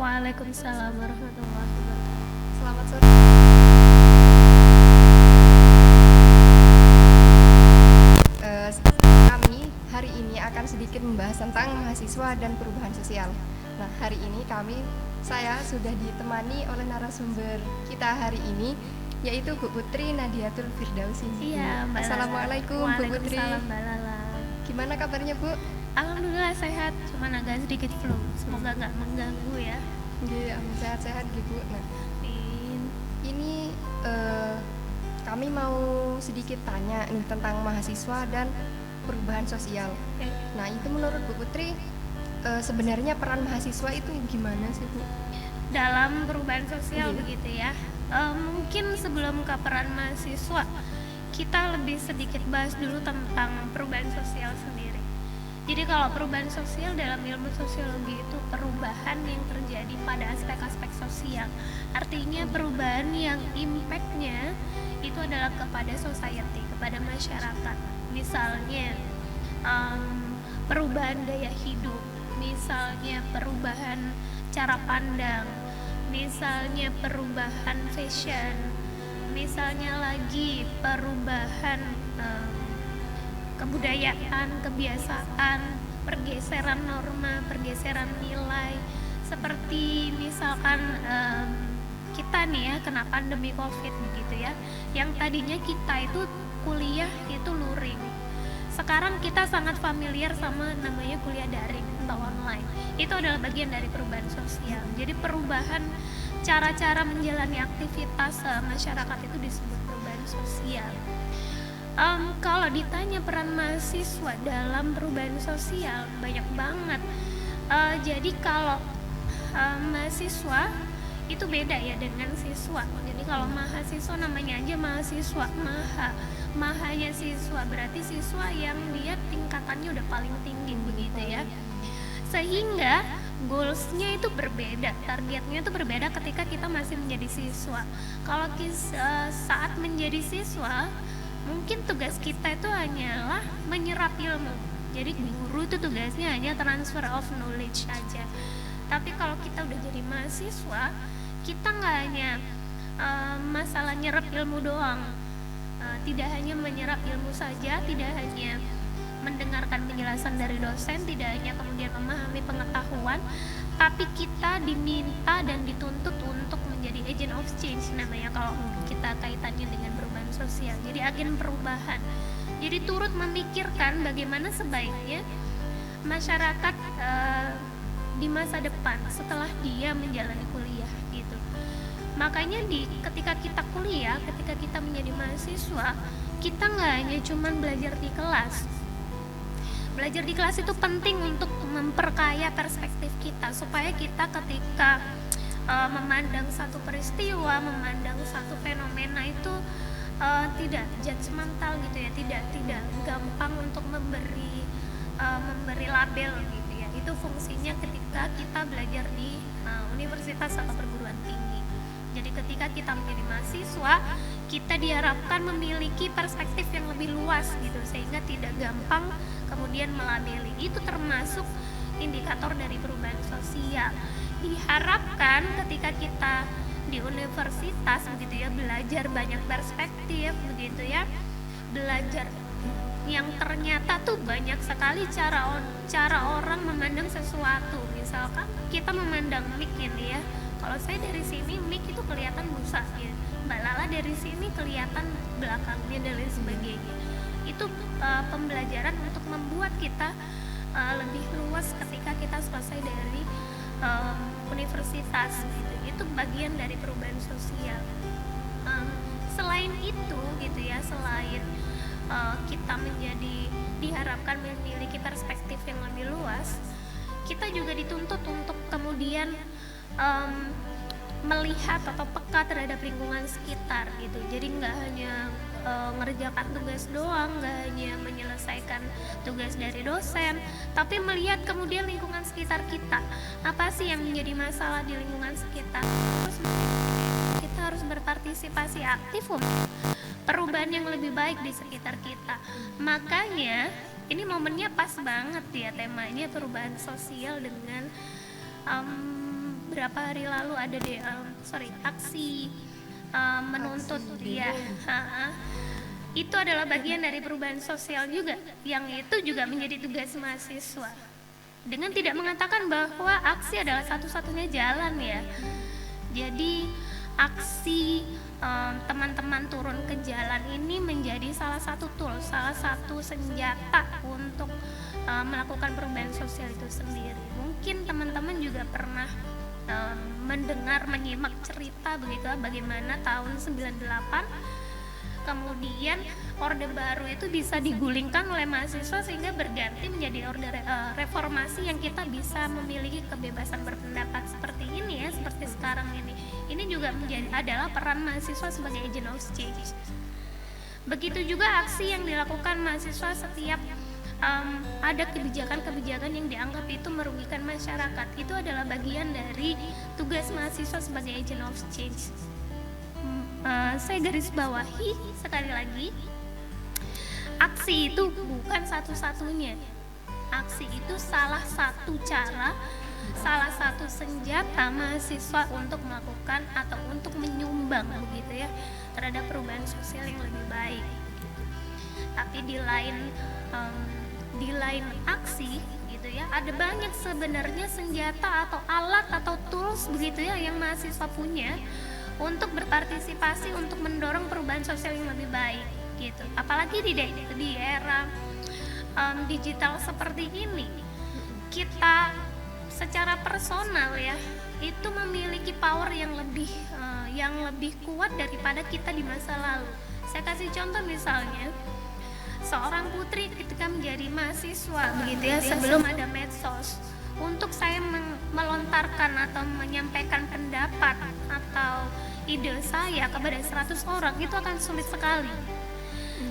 Waalaikumsalam warahmatullahi wabarakatuh. Selamat sore. Eh, Kami hari ini akan sedikit membahas tentang mahasiswa dan perubahan sosial. Nah, hari ini saya sudah ditemani oleh narasumber kita hari ini, yaitu Bu Putri Nadiatul Firdausi. Iya, Mbak Lala. Assalamualaikum Bu Putri. Waalaikumsalam, Mbak Lala. Gimana kabarnya Bu? Alhamdulillah sehat, cuman agak sedikit flu. Semoga nggak mengganggu ya. Iya, sehat-sehat Bu. Nah, Amin. ini kami mau sedikit tanya nih tentang mahasiswa dan perubahan sosial. Oke. Nah, itu menurut Bu Putri sebenarnya peran mahasiswa itu gimana sih Bu? Dalam perubahan sosial Iya. begitu ya. Mungkin sebelum ke peran mahasiswa, kita lebih sedikit bahas dulu tentang perubahan sosial sendiri. Jadi kalau perubahan sosial dalam ilmu sosiologi itu perubahan yang terjadi pada aspek-aspek sosial. Artinya perubahan yang impact-nya itu adalah kepada society, kepada masyarakat. Misalnya perubahan gaya hidup, misalnya perubahan cara pandang, misalnya perubahan fashion, misalnya lagi perubahan kebudayaan, kebiasaan, pergeseran norma, pergeseran nilai. Seperti misalkan kita nih ya kena pandemi COVID begitu ya, yang tadinya kita itu kuliah itu luring, sekarang kita sangat familiar sama namanya kuliah daring atau online. Itu adalah bagian dari perubahan sosial. Jadi perubahan cara-cara menjalani aktivitas masyarakat itu disebut perubahan sosial. Kalau ditanya peran mahasiswa dalam perubahan sosial, banyak banget. Jadi kalau mahasiswa itu beda ya dengan siswa. Jadi kalau mahasiswa namanya aja mahasiswa, mahanya siswa, berarti siswa yang dia tingkatannya udah paling tinggi begitu ya. Sehingga goalsnya itu berbeda, targetnya itu berbeda ketika kita masih menjadi siswa. Kalau saat menjadi siswa, mungkin tugas kita itu hanyalah menyerap ilmu. Jadi guru itu tugasnya hanya transfer of knowledge saja. Tapi kalau kita udah jadi mahasiswa, kita nggak hanya masalah nyerap ilmu doang. Tidak hanya menyerap ilmu saja, tidak hanya mendengarkan penjelasan dari dosen, tidak hanya kemudian memahami pengetahuan, tapi kita diminta dan dituntut untuk menjadi agent of change namanya kalau kita kaitannya dengan perubahan sosial. Jadi agen perubahan. Jadi turut memikirkan bagaimana sebaiknya masyarakat di masa depan setelah dia menjalani kuliah gitu. Makanya ketika kita kuliah, ketika kita menjadi mahasiswa, kita nggak hanya cuman belajar di kelas. Belajar di kelas itu penting untuk memperkaya perspektif kita supaya kita ketika memandang satu peristiwa, memandang satu fenomena itu tidak judgmental gitu ya, tidak gampang untuk memberi label gitu ya. Itu fungsinya ketika kita belajar di universitas atau perguruan tinggi. Jadi ketika kita menjadi mahasiswa, kita diharapkan memiliki perspektif yang lebih luas gitu, sehingga tidak gampang kemudian melabeli. Itu termasuk indikator dari perubahan sosial. Diharapkan ketika kita di universitas begitu ya, belajar banyak perspektif begitu ya, belajar yang ternyata tuh banyak sekali cara orang memandang sesuatu. Misalkan kita memandang mic ini ya, kalau saya dari sini mic itu kelihatan busa ya, Mbak Lala dari sini kelihatan belakangnya dan lain sebagainya. Itu pembelajaran untuk membuat kita lebih luas ketika kita selesai dari universitas gitu. Itu bagian dari perubahan sosial. Selain itu gitu ya, selain kita diharapkan memiliki perspektif yang lebih luas, kita juga dituntut untuk kemudian melihat atau peka terhadap lingkungan sekitar gitu. Jadi nggak hanya ngerjakan tugas doang, nggak hanya menyelesaikan tugas dari dosen, tapi melihat kemudian lingkungan sekitar kita. Apa sih yang menjadi masalah di lingkungan sekitar? Terus kita harus berpartisipasi aktif untuk perubahan yang lebih baik di sekitar kita. Makanya ini momennya pas banget ya, temanya perubahan sosial dengan beberapa hari lalu ada aksi menuntut dia. Itu adalah bagian dari perubahan sosial juga, yang itu juga menjadi tugas mahasiswa. Dengan tidak mengatakan bahwa aksi adalah satu-satunya jalan ya. Jadi aksi teman-teman turun ke jalan ini menjadi salah satu tool, salah satu senjata untuk melakukan perubahan sosial itu sendiri. Mungkin teman-teman juga pernah mendengar, menyimak cerita begitu bagaimana tahun 98 kemudian Orde Baru itu bisa digulingkan oleh mahasiswa sehingga berganti menjadi Orde Reformasi yang kita bisa memiliki kebebasan berpendapat seperti ini ya, seperti sekarang ini. Ini juga adalah peran mahasiswa sebagai agent of change. Begitu juga aksi yang dilakukan mahasiswa setiap ada kebijakan-kebijakan yang dianggap itu merugikan masyarakat. Itu adalah bagian dari tugas mahasiswa sebagai agent of change. Saya garis bawahi sekali lagi, aksi itu bukan satu-satunya. Aksi itu salah satu cara, salah satu senjata mahasiswa untuk melakukan atau untuk menyumbang begitu ya terhadap perubahan sosial yang lebih baik. Tapi di lain aksi gitu ya, ada banyak sebenarnya senjata atau alat atau tools begitu ya yang mahasiswa punya untuk berpartisipasi untuk mendorong perubahan sosial yang lebih baik gitu. Apalagi di era digital seperti ini, kita secara personal ya itu memiliki power yang lebih kuat daripada kita di masa lalu. Saya kasih contoh misalnya, seorang putri ketika menjadi mahasiswa begitu ya, sebelum ada medsos, untuk saya melontarkan atau menyampaikan pendapat atau ide saya kepada 100 orang itu akan sulit sekali.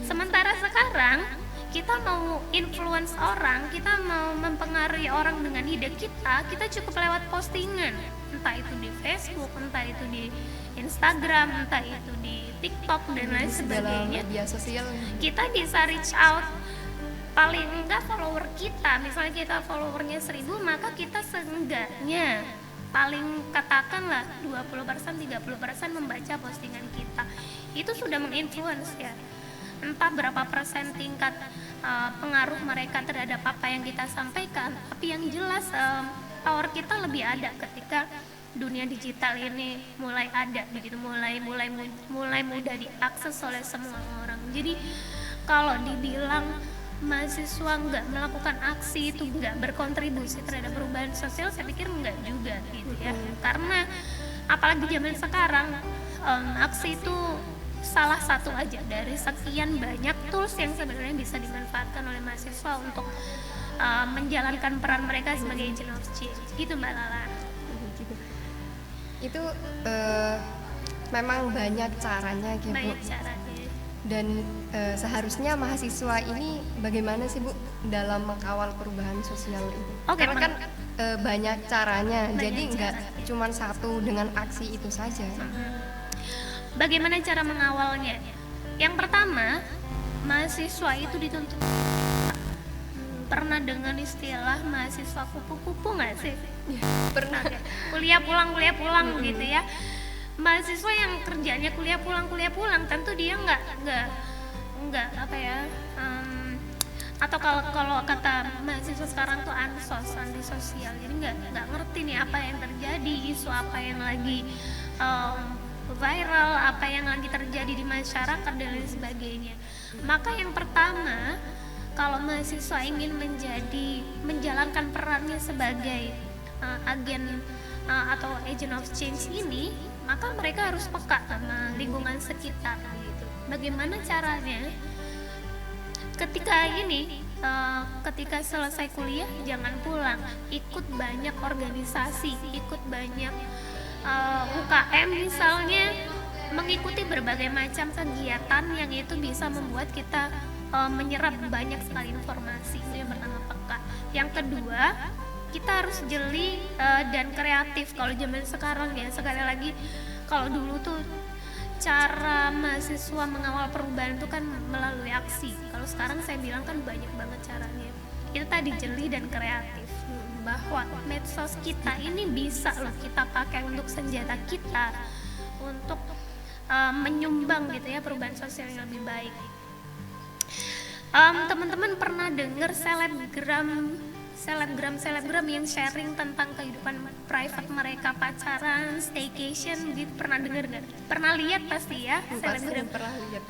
Sementara sekarang kita mau influence orang, kita mau mempengaruhi orang dengan ide kita cukup lewat postingan, entah itu di Facebook, entah itu di Instagram, entah itu di TikTok dan lain sebagainya. Media sosial kita bisa reach out. Paling enggak follower kita, misalnya kita followernya 1000, maka kita seenggaknya paling katakanlah 20%, 30% membaca postingan kita. Itu sudah menginfluence ya. Entah berapa persen tingkat pengaruh mereka terhadap apa yang kita sampaikan, tapi yang jelas power kita lebih ada ketika dunia digital ini mulai ada begitu, mulai mudah diakses oleh semua orang. Jadi kalau dibilang mahasiswa nggak melakukan aksi itu nggak berkontribusi terhadap perubahan sosial, saya pikir nggak juga gitu ya. Karena apalagi zaman sekarang aksi itu salah satu aja dari sekian banyak tools yang sebenarnya bisa dimanfaatkan oleh mahasiswa untuk menjalankan peran mereka sebagai agent of change gitu Mbak Lala. Gitu. Itu memang banyak caranya gitu. Banyak caranya. Dan seharusnya mahasiswa ini bagaimana sih Bu dalam mengawal perubahan sosial ini? Karena kan banyak caranya, jadi nggak cuma satu dengan aksi itu saja. Bagaimana cara mengawalnya? Yang pertama, mahasiswa itu dituntut. Pernah dengar istilah mahasiswa kupu-kupu nggak sih? Pernah. Kuliah pulang gitu ya. Mahasiswa yang kerjanya kuliah pulang, tentu dia nggak apa ya, atau kalau kata mahasiswa sekarang tuh antisosial, jadi nggak ngerti nih apa yang terjadi, isu apa yang lagi viral, apa yang lagi terjadi di masyarakat dan lain sebagainya. Maka yang pertama, kalau mahasiswa ingin menjalankan perannya sebagai agen atau agent of change ini, maka mereka harus peka sama lingkungan sekitar gitu. Bagaimana caranya? Ketika selesai kuliah jangan pulang, ikut banyak organisasi, ikut banyak UKM misalnya, mengikuti berbagai macam kegiatan yang itu bisa membuat kita menyerap banyak sekali informasi. Itu yang pertama, peka. Yang kedua, kita harus jeli dan kreatif. Kalau zaman sekarang ya, sekali lagi, kalau dulu tuh cara mahasiswa mengawal perubahan itu kan melalui aksi. Kalau sekarang saya bilang kan banyak banget caranya. Itu tadi jeli dan kreatif. bahwa medsos kita ini bisa loh kita pakai untuk senjata kita untuk menyumbang gitu ya perubahan sosial yang lebih baik. Teman-teman pernah dengar selebgram yang sharing tentang kehidupan private mereka, pacaran, staycation gitu, pernah dengar nggak? Pernah lihat pasti ya selebgram. Pernah lihat.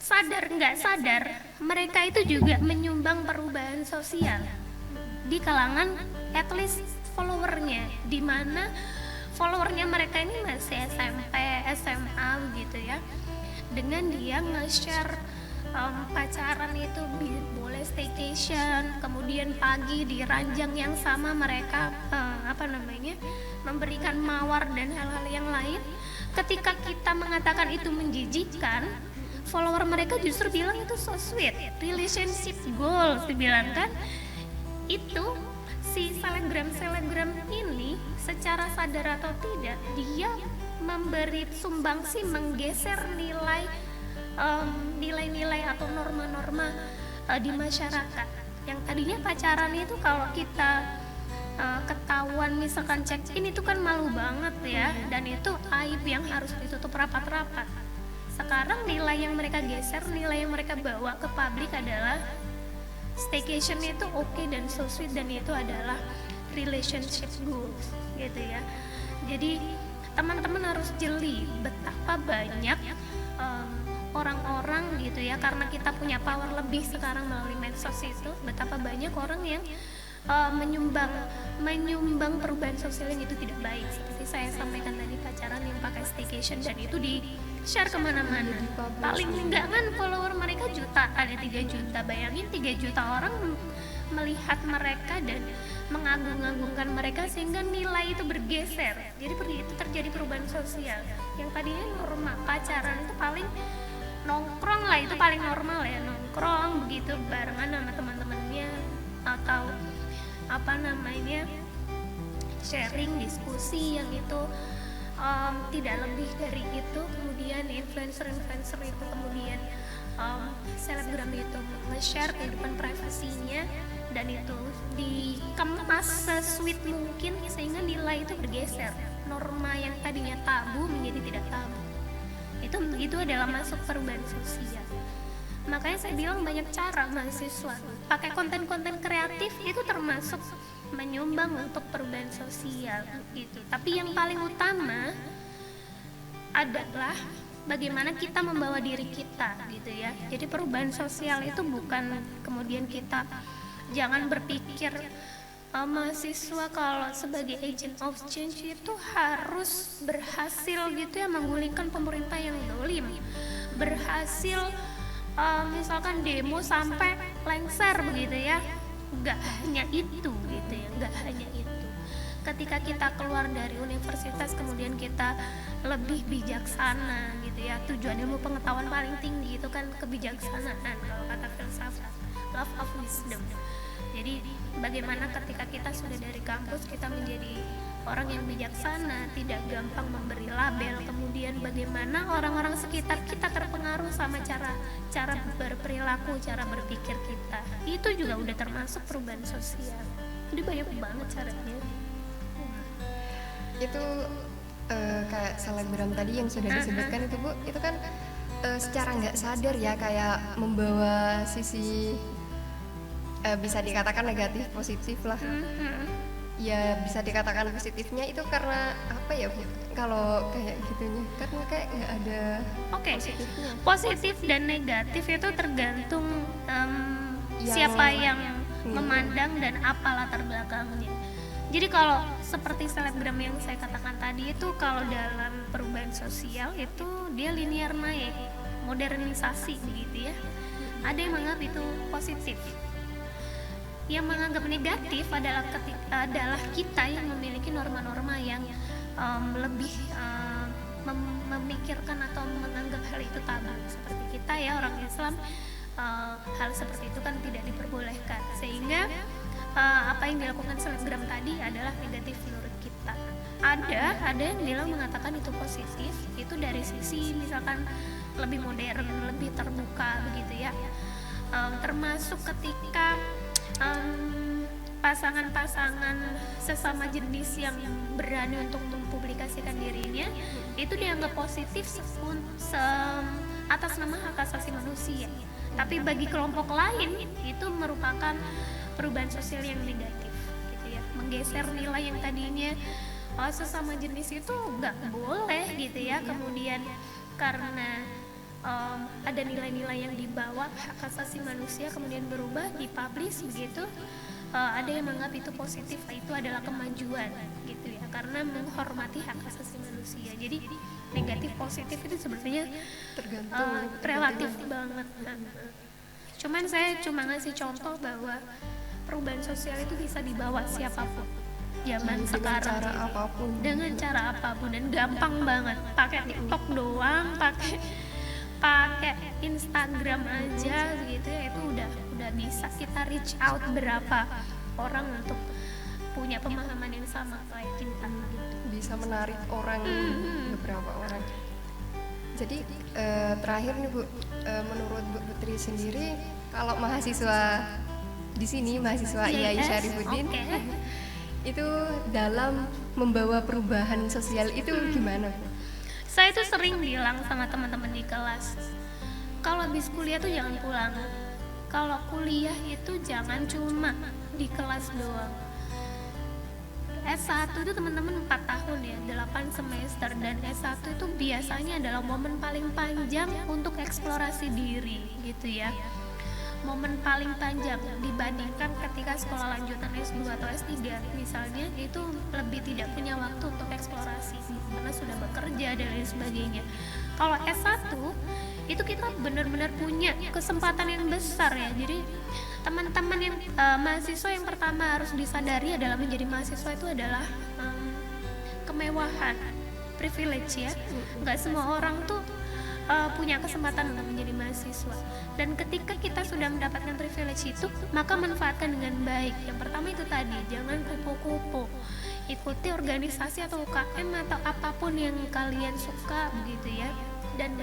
Sadar nggak sadar mereka itu juga menyumbang perubahan sosial di kalangan at least followernya, di mana followernya mereka ini masih SMP, SMA gitu ya. Dengan dia nge-share pacaran itu boleh staycation, kemudian pagi di ranjang yang sama mereka memberikan mawar dan hal-hal yang lain. Ketika kita mengatakan itu menjijikkan, follower mereka justru bilang itu so sweet, relationship goals dibilang kan. Itu si selebgram ini secara sadar atau tidak dia memberi sumbangsi menggeser nilai-nilai atau norma-norma di masyarakat. Yang tadinya pacaran itu kalau kita ketahuan misalkan check in itu kan malu banget ya, dan itu aib yang harus ditutup rapat-rapat. Sekarang nilai yang mereka geser, nilai yang mereka bawa ke publik adalah staycation itu oke dan so sweet, dan itu adalah relationship goals gitu ya. Jadi teman-teman harus jeli betapa banyak orang-orang gitu ya, karena kita punya power lebih sekarang melalui medsos itu, betapa banyak orang yang menyumbang perubahan sosial yang itu tidak baik. Seperti saya sampaikan tadi, pacaran yang pakai staycation dan itu di share kemana-mana. Paling enggak kan follower mereka juta, ada 3 juta. Bayangin 3 juta orang melihat mereka dan mengagung-agungkan mereka sehingga nilai itu bergeser. Jadi itu terjadi perubahan sosial. Yang tadinya normal pacaran itu paling nongkrong lah, itu paling normal ya, nongkrong begitu barengan sama teman-temannya atau sharing diskusi yang itu tidak lebih dari itu. Kemudian influencer itu kemudian selebgram itu nge-share kehidupan privasinya dan itu dikemas sesweet mungkin sehingga nilai itu bergeser, norma yang tadinya tabu menjadi tidak tabu. Itu adalah masuk perubahan sosial. Makanya saya bilang banyak cara mahasiswa pakai konten-konten kreatif itu termasuk menyumbang untuk perubahan sosial gitu. Tapi yang paling utama adalah bagaimana kita membawa diri kita gitu ya. Jadi perubahan sosial itu bukan kemudian kita jangan berpikir mahasiswa kalau sebagai agent of change itu harus berhasil gitu ya menggulingkan pemerintah yang dolim, berhasil misalkan demo sampai lengser begitu ya. Nggak hanya itu gitu ya, nggak hanya itu. Ketika kita keluar dari universitas kemudian kita lebih bijaksana gitu ya, tujuan ilmu pengetahuan paling tinggi itu kan kebijaksanaan kalau kata filsafat, love of wisdom. Jadi bagaimana ketika kita sudah dari kampus kita menjadi orang yang bijaksana, tidak gampang memberi label, kemudian bagaimana orang-orang sekitar kita terpengaruh sama cara berperilaku, cara berpikir kita. Itu juga udah termasuk perubahan sosial. Jadi banyak banget caranya. Itu kayak selebgram tadi yang sudah disebutkan itu Bu, itu kan secara nggak sadar ya kayak membawa sisi bisa dikatakan negatif positif lah. Ya bisa dikatakan positifnya itu karena apa ya Bu? Kalau kayak gitunya karena kayak nggak ada positifnya. Positif dan negatif itu tergantung siapa yang memandang dan apa latar belakangnya. Jadi kalau seperti selebgram yang saya katakan tadi itu kalau dalam perubahan sosial itu dia linear naik, modernisasi begitu ya. Ada yang menganggap itu positif. Yang menganggap negatif adalah kita yang memiliki norma-norma yang lebih memikirkan atau menganggap hal itu tabu. Seperti kita ya orang Islam, hal seperti itu kan tidak diperbolehkan, sehingga apa yang dilakukan selebgram tadi adalah negatif menurut kita. Ada yang bilang mengatakan itu positif, itu dari sisi misalkan lebih modern, lebih terbuka begitu ya. termasuk ketika pasangan-pasangan sesama jenis yang berani untuk mempublikasikan dirinya itu dianggap positif atas nama hak asasi manusia. Tapi bagi kelompok lain itu merupakan perubahan sosial yang negatif, gitu ya, menggeser nilai yang tadinya sesama jenis itu nggak boleh, gitu ya. Kemudian karena ada nilai-nilai yang dibawa hak asasi manusia kemudian berubah, dipublish begitu. Ada yang menganggap itu positif, itu adalah kemajuan, gitu ya, karena menghormati hak asasi manusia. Jadi negatif positif itu sebenarnya relatif banget. Cuman saya cuma ngasih contoh bahwa perubahan sosial itu bisa dibawa siapapun zaman sekarang dengan cara apapun dan gampang banget, pakai TikTok doang, pakai Instagram aja gitu ya, itu udah bisa kita reach out berapa orang untuk punya pemahaman yang sama kayak kita gitu. Bisa menarik orang, beberapa orang. Jadi terakhir nih Bu, menurut Bu Putri sendiri, kalau mahasiswa di sini, mahasiswa IAI Syarifuddin, itu dalam membawa perubahan sosial itu gimana Bu? Saya tuh sering bilang sama teman-teman di kelas, kalau habis kuliah tuh jangan pulang. Kalau kuliah itu jangan cuma di kelas doang. S1 itu teman-teman 4 tahun ya, 8 semester, dan S1 itu biasanya adalah momen paling panjang untuk eksplorasi diri, gitu ya. Momen paling panjang dibandingkan ketika sekolah lanjutan S2 atau S3 misalnya, itu lebih tidak punya waktu untuk eksplorasi karena sudah bekerja dan lain sebagainya. Kalau S1 itu kita benar-benar punya kesempatan yang besar ya. Jadi teman-teman yang mahasiswa yang pertama harus disadari adalah menjadi mahasiswa itu adalah kemewahan, privilege ya. Nggak semua orang tuh punya kesempatan untuk menjadi mahasiswa, dan ketika kita sudah mendapatkan privilege itu, maka manfaatkan dengan baik. Yang pertama itu tadi, jangan kupu-kupu, ikuti organisasi atau UKM atau apapun yang kalian suka begitu ya, dan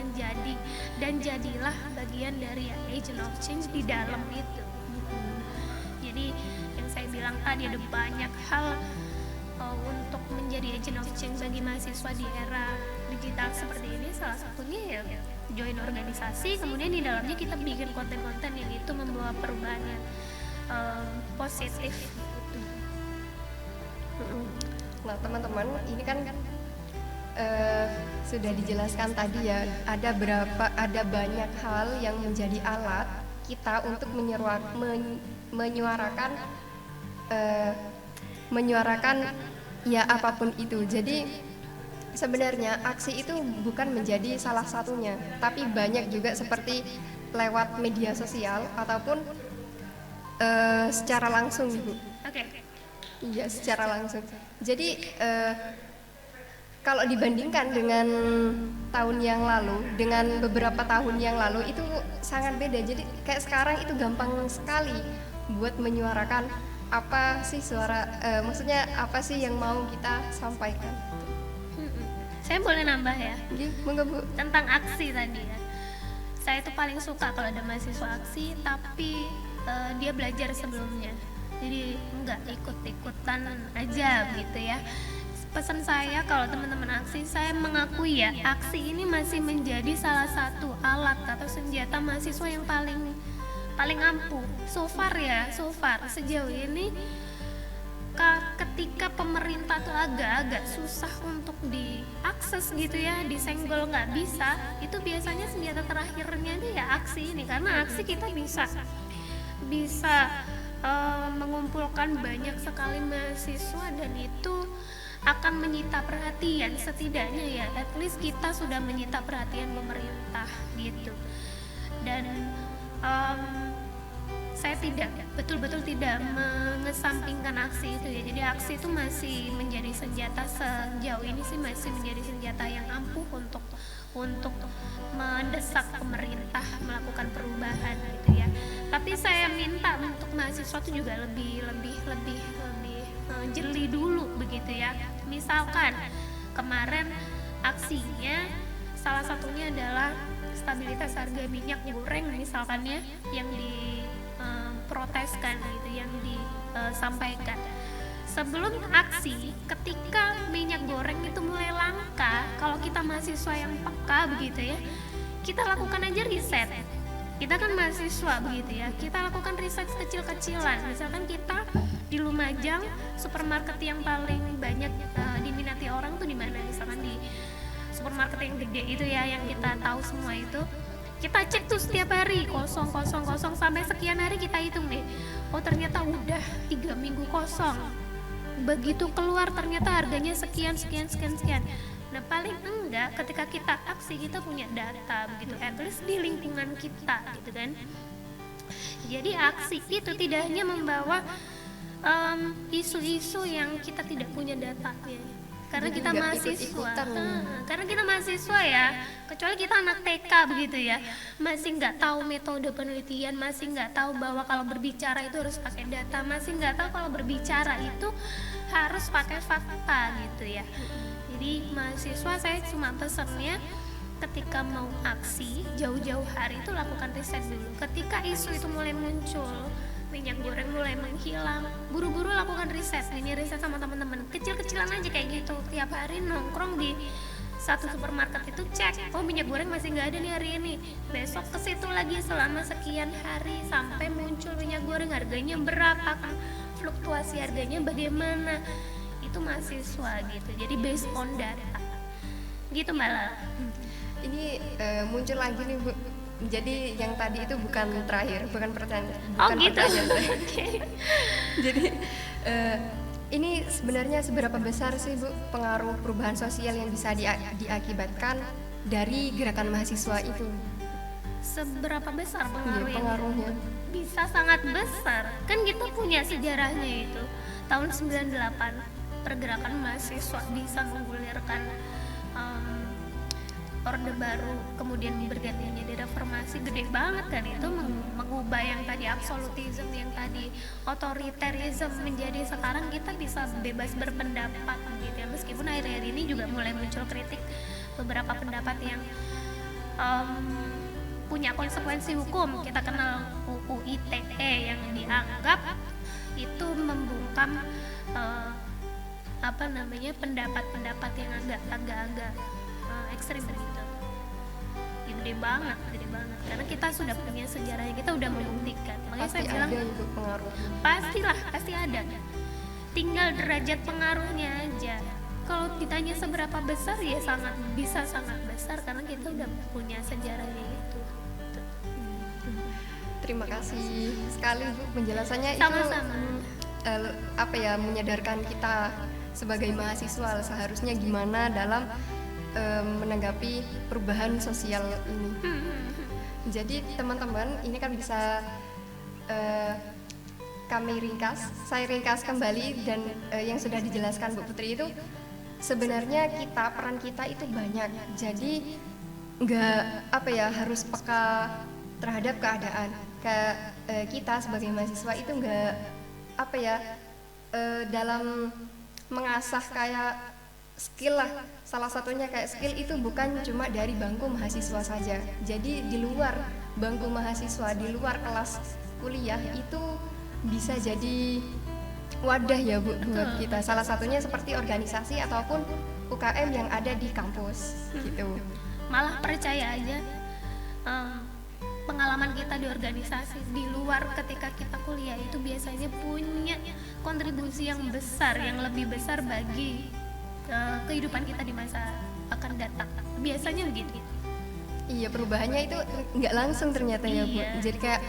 jadilah bagian dari agent of change di dalam itu. Jadi yang saya bilang tadi, ada banyak hal untuk menjadi agent of change bagi mahasiswa di era digital seperti ini. Salah satunya ya join organisasi, kemudian di dalamnya kita bikin konten-konten yang itu membawa perubahan yang positif. Nah teman-teman, ini kan sudah dijelaskan tadi ya, ada banyak hal yang menjadi alat kita untuk menyuarakan ya apapun itu. Jadi sebenarnya aksi itu bukan menjadi salah satunya, tapi banyak juga seperti lewat media sosial ataupun secara langsung Bu. Iya, secara langsung. Jadi kalau dibandingkan dengan tahun yang lalu, dengan beberapa tahun yang lalu itu sangat beda. Jadi kayak sekarang itu gampang sekali buat menyuarakan apa sih maksudnya apa sih yang mau kita sampaikan. Saya boleh nambah ya? Monggo Bu. Tentang aksi tadi ya. Saya tuh paling suka kalau ada mahasiswa aksi, tapi dia belajar sebelumnya. Jadi enggak ikut-ikutan aja gitu ya. Pesan saya kalau teman-teman aksi, saya mengakui ya, aksi ini masih menjadi salah satu alat atau senjata mahasiswa yang paling ampuh. So far sejauh ini ketika pemerintah tuh agak-agak susah untuk diakses gitu ya, disenggol nggak bisa, itu biasanya senjata terakhirnya itu ya aksi ini, karena aksi kita bisa mengumpulkan banyak sekali mahasiswa dan itu akan menyita perhatian, setidaknya ya at least kita sudah menyita perhatian pemerintah gitu. Dan saya betul-betul tidak mengesampingkan aksi itu ya. Jadi aksi itu masih menjadi senjata, sejauh ini sih masih menjadi senjata yang ampuh untuk mendesak pemerintah melakukan perubahan gitu ya. Tapi saya minta untuk mahasiswa itu juga lebih jeli dulu begitu ya. Misalkan kemarin aksinya salah satunya adalah stabilitas harga minyak goreng misalkan ya, yang diproteskan gitu, yang disampaikan. Sebelum aksi, ketika minyak goreng itu mulai langka, kalau kita mahasiswa yang peka begitu ya, kita lakukan aja riset. Kita kan mahasiswa begitu ya, kita lakukan riset kecil-kecilan. Misalkan kita di Lumajang, supermarket yang paling banyak diminati orang tuh di mana? Misalkan di supermarket yang gede itu ya, yang kita tahu semua itu, kita cek tuh setiap hari kosong sampai sekian hari kita hitung deh. Oh ternyata udah 3 minggu kosong. Begitu keluar ternyata harganya sekian. Nah paling enggak ketika kita aksi kita punya data begitu, at least di lingkungan kita gitu kan. Jadi aksi itu tidak hanya membawa isu-isu yang kita tidak punya datanya, karena Jadi kita nggak mahasiswa. ikut-ikutan. Karena kita mahasiswa ya, kecuali kita anak TK begitu ya, masih nggak tahu metode penelitian, masih nggak tahu bahwa kalau berbicara itu harus pakai data, masih nggak tahu kalau berbicara itu harus pakai fakta gitu ya. Jadi mahasiswa saya cuma pesannya, ketika mau aksi jauh-jauh hari itu lakukan riset dulu. Ketika isu itu mulai muncul, minyak goreng mulai menghilang, buru-buru lakukan riset. Ini riset sama teman-teman, kecil-kecilan aja kayak gitu. Tiap hari nongkrong di satu supermarket itu cek, oh minyak goreng masih nggak ada nih hari ini. Besok ke situ lagi selama sekian hari sampai muncul minyak goreng, harganya berapa, fluktuasi harganya bagaimana. Itu mahasiswa gitu. Jadi based on data. Gitu Mbak Lala. Ini muncul lagi nih Bu. Jadi yang tadi itu bukan terakhir, bukan pertanyaan. Oh gitu. Jadi ini sebenarnya seberapa besar sih Bu pengaruh perubahan sosial yang bisa diakibatkan dari gerakan mahasiswa itu? Seberapa besar Iya, pengaruhnya? Bisa sangat besar. Kan kita punya sejarahnya itu. Tahun 98 pergerakan mahasiswa bisa menggulirkan Orde Baru, kemudian bergantinya di reformasi, gede banget kan itu, mengubah yang tadi absolutisme, yang tadi otoriterisme menjadi sekarang kita bisa bebas berpendapat gitu ya. Meskipun akhir-akhir ini juga mulai muncul kritik beberapa pendapat yang punya konsekuensi hukum. Kita kenal UU ITE yang dianggap itu membungkam pendapat-pendapat yang agak ekstrim begitu. Gede banget karena kita sudah punya sejarahnya, kita udah membuktikan. Makanya Pasti saya bilang ada itu pengaruhnya. pasti ada, tinggal derajat pengaruhnya aja. Kalau ditanya seberapa besar, ya sangat besar karena kita udah punya sejarahnya itu. Terima kasih sekali Bu penjelasannya. Sama-sama. Itu menyadarkan kita sebagai mahasiswa seharusnya gimana dalam menanggapi perubahan sosial ini. Jadi teman-teman, ini kan bisa saya ringkas kembali, dan yang sudah dijelaskan Bu Putri itu sebenarnya peran kita itu banyak. Jadi nggak harus peka terhadap keadaan. Kita sebagai mahasiswa itu nggak dalam mengasah kayak skill lah. Salah satunya kayak skill itu bukan cuma dari bangku mahasiswa saja. Jadi di luar bangku mahasiswa, di luar kelas kuliah itu bisa jadi wadah ya Bu buat kita. Salah satunya seperti organisasi ataupun UKM yang ada di kampus gitu. Malah percaya aja, pengalaman kita di organisasi di luar ketika kita kuliah itu biasanya punya kontribusi yang besar, yang lebih besar bagi kehidupan kita di masa akan datang. Biasanya begitu. Iya, perubahannya itu nggak langsung ternyata ya Bu. Iya. Jadi kayak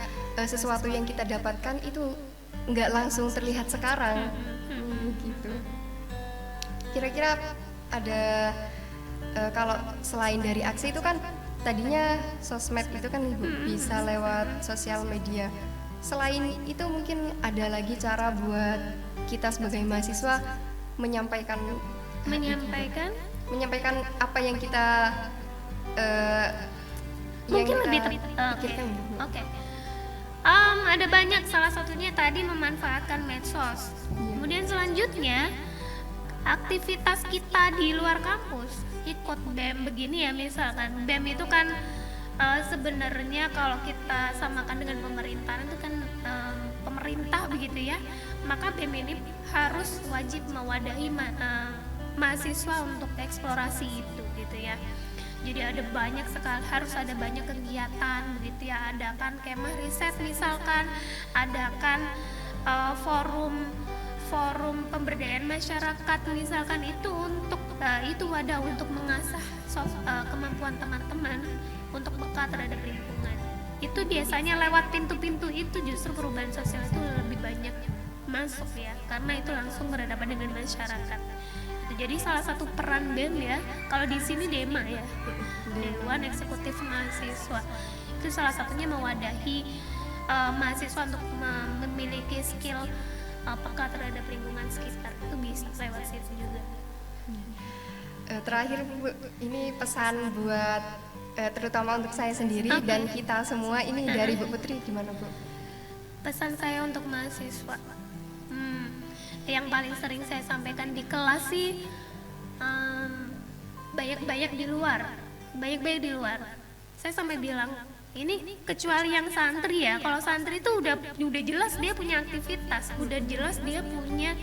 sesuatu yang kita dapatkan itu nggak langsung terlihat sekarang. Gitu. Kira-kira ada kalau selain dari aksi itu kan tadinya sosmed itu kan Ibu bisa lewat sosial media. Selain itu mungkin ada lagi cara buat kita sebagai mahasiswa menyampaikan apa yang kita Mungkin yang lebih kita Oke. pikirkan. Ada banyak, salah satunya tadi memanfaatkan medsos. Kemudian selanjutnya aktivitas kita di luar kampus, ikut BEM begini ya, misalkan BEM itu kan Sebenarnya kalau kita samakan dengan pemerintahan itu kan pemerintah begitu ya, maka BEM ini harus wajib mewadahi mahasiswa untuk eksplorasi itu gitu ya. Jadi ada banyak sekali, harus ada banyak kegiatan begitu ya, adakan kemah riset misalkan, adakan forum pemberdayaan masyarakat misalkan, itu untuk itu wadah untuk mengasah kemampuan teman-teman untuk peka terhadap lingkungan. Itu biasanya lewat pintu-pintu itu justru perubahan sosial itu lebih banyak masuk ya, karena itu langsung berhadapan dengan masyarakat. Jadi salah satu peran BEM ya, kalau di sini DEMA ya, Dewan Eksekutif Mahasiswa, itu salah satunya mewadahi mahasiswa untuk memiliki skill peka terhadap lingkungan sekitar, itu bisa lewat situ juga. Terakhir Bu, ini pesan buat terutama untuk saya sendiri dan kita semua ini dari Bu Putri, gimana Bu? Pesan saya untuk mahasiswa, yang paling sering saya sampaikan di kelas sih, banyak-banyak di luar. Saya sampai bilang, ini kecuali yang santri ya, kalau santri itu udah jelas dia punya aktivitas, udah jelas dia punya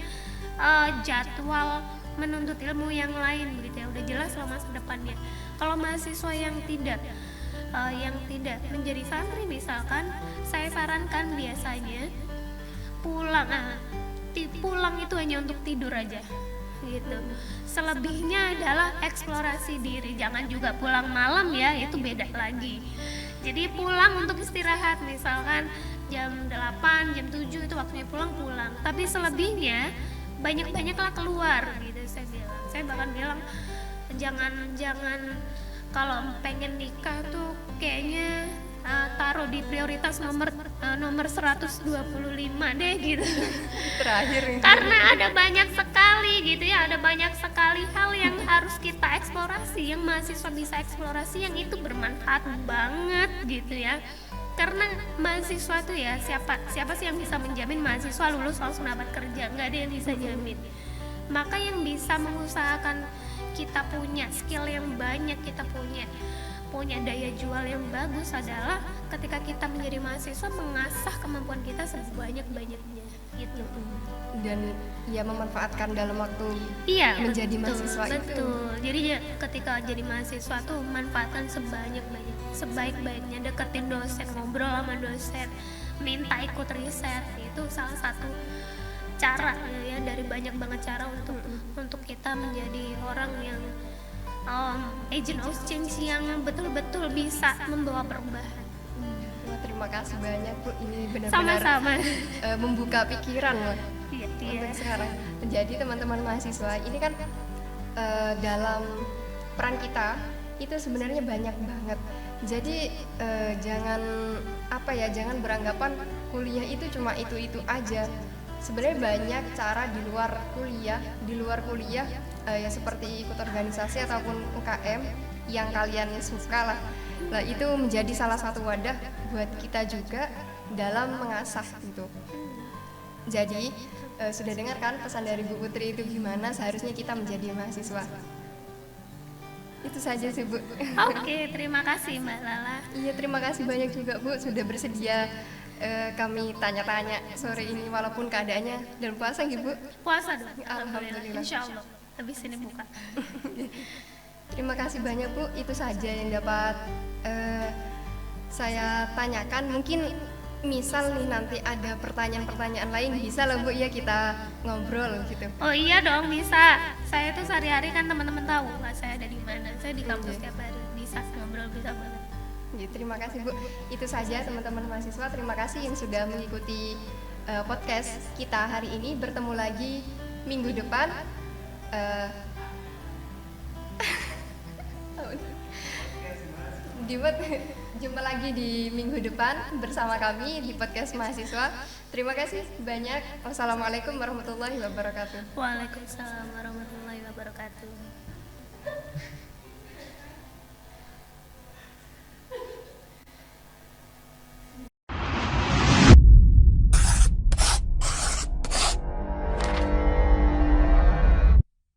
jadwal menuntut ilmu yang lain begitu ya, udah jelas lah masa depannya. Kalau mahasiswa yang tidak menjadi santri misalkan, saya sarankan biasanya pulang itu hanya untuk tidur aja gitu. Selebihnya adalah eksplorasi diri. Jangan juga pulang malam ya, itu beda lagi. Jadi pulang untuk istirahat, misalkan jam 8, jam 7 itu waktunya pulang. Tapi selebihnya banyak-banyaklah keluar gitu saya bahkan bilang jangan kalau pengen nikah tuh kayaknya taruh di prioritas nomor 125 deh gitu. Terakhir karena ada banyak sekali gitu ya, ada banyak sekali hal yang harus kita eksplorasi, yang mahasiswa bisa eksplorasi, yang itu bermanfaat banget gitu ya. Karena mahasiswa tuh ya, siapa sih yang bisa menjamin mahasiswa lulus langsung dapat kerja? Nggak ada yang bisa jamin. Maka yang bisa mengusahakan kita punya skill yang banyak, kita punya daya jual yang bagus adalah ketika kita menjadi mahasiswa mengasah kemampuan kita sebanyak-banyaknya gitu. Dan ya memanfaatkan dalam waktu menjadi mahasiswa itu. Betul. Jadi ketika jadi mahasiswa tuh manfaatkan sebaik-baiknya, deketin dosen, ngobrol sama dosen, minta ikut riset, itu salah satu cara ya dari banyak banget cara untuk kita menjadi orang yang agent of change yang betul-betul bisa membawa perubahan. Terima kasih banyak Bu, ini benar-benar Sama-sama. Membuka pikiran loh. Iya. Untuk sekarang. Jadi teman-teman mahasiswa ini kan dalam peran kita itu sebenarnya banyak banget. Jadi jangan beranggapan kuliah itu cuma itu aja. Sebenarnya banyak cara di luar kuliah ya seperti ikut organisasi ataupun UKM yang kalian suka lah. Nah, itu menjadi salah satu wadah buat kita juga dalam mengasah gitu. Jadi sudah dengar kan pesan dari Bu Putri itu gimana seharusnya kita menjadi mahasiswa. Itu saja sih Bu. Oke, terima kasih Mbak Lala. Iya, terima kasih banyak juga Bu sudah bersedia kami tanya-tanya sore ini walaupun keadaannya dan puasa gitu Bu. Puasa dong. Alhamdulillah. Insya Allah. Habis ini buka. Terima kasih banyak Bu. Itu saja yang dapat saya tanyakan. Mungkin misal nih nanti ada pertanyaan-pertanyaan lain bisa lah Bu ya kita ngobrol gitu. Oh iya dong, bisa. Saya tuh sehari-hari kan teman-teman tahu lah saya ada di mana. Saya di kampus tiap hari, bisa ngobrol, bisa banget. Ya, terima kasih Bu. Itu saja teman-teman mahasiswa. Terima kasih yang sudah mengikuti podcast kita hari ini. Bertemu lagi minggu depan. Jumpa lagi di minggu depan bersama kami di podcast mahasiswa. Terima kasih banyak. Wassalamualaikum warahmatullahi wabarakatuh. Waalaikumsalam warahmatullahi wabarakatuh.